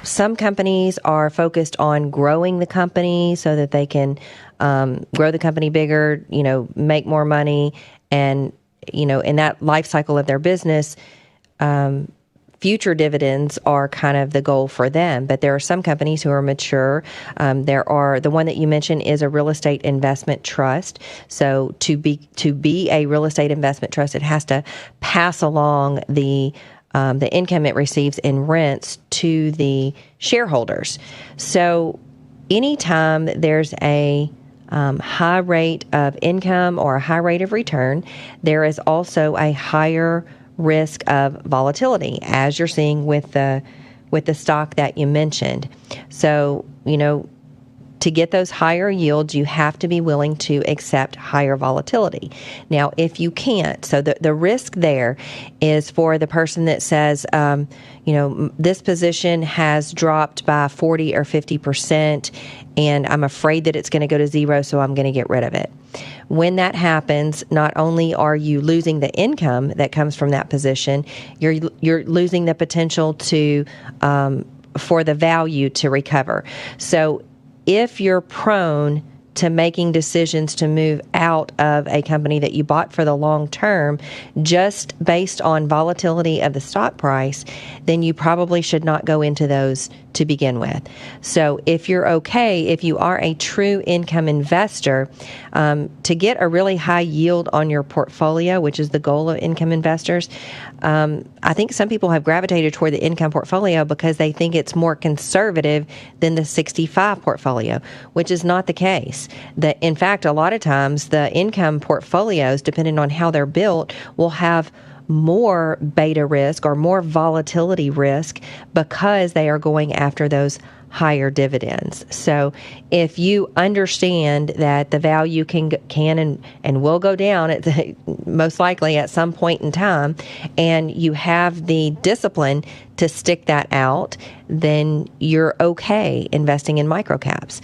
Some companies are focused on growing the company so that they can grow the company bigger, make more money, and in that life cycle of their business, future dividends are kind of the goal for them. But there are some companies who are mature. The one that you mentioned is a real estate investment trust. So to be a real estate investment trust, it has to pass along the income it receives in rents to the shareholders. So anytime there's a high rate of income or a high rate of return, there is also a higher risk of volatility, as you're seeing with the stock that you mentioned. So, to get those higher yields, you have to be willing to accept higher volatility. Now, if you can't, so the risk there is for the person that says, this position has dropped by 40 or 50%, and I'm afraid that it's going to go to zero, so I'm going to get rid of it. When that happens, not only are you losing the income that comes from that position, you're losing the potential for the value to recover. So if you're prone to making decisions to move out of a company that you bought for the long term just based on volatility of the stock price, then you probably should not go into those to begin with. So if you're if you are a true income investor, to get a really high yield on your portfolio, which is the goal of income investors, I think some people have gravitated toward the income portfolio because they think it's more conservative than the 65 portfolio, which is not the case. In fact, a lot of times the income portfolios, depending on how they're built, will have more beta risk or more volatility risk because they are going after those higher dividends. So if you understand that the value can and will go down most likely at some point in time, and you have the discipline to stick that out, then you're okay investing in microcaps.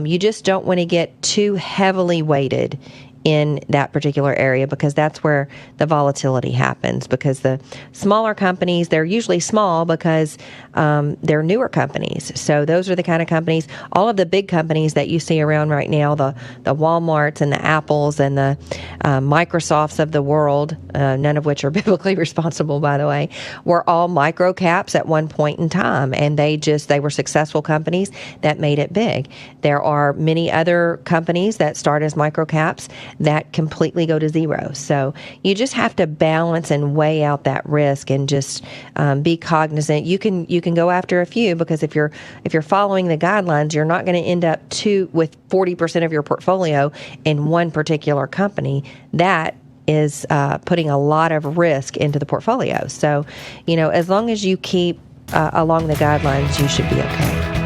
You just don't want to get too heavily weighted in that particular area because that's where the volatility happens. Because the smaller companies, they're usually small because they're newer companies. So those are the kind of companies, all of the big companies that you see around right now, the Walmarts and the Apples and the Microsofts of the world, none of which are biblically responsible, by the way, were all micro caps at one point in time. And they were successful companies that made it big. There are many other companies that start as micro caps that completely go to zero. So you just have to balance and weigh out that risk and just be cognizant. You can go after a few because if you're following the guidelines, you're not going to end up with 40% of your portfolio in one particular company. That is putting a lot of risk into the portfolio. So, as long as you keep along the guidelines, you should be okay.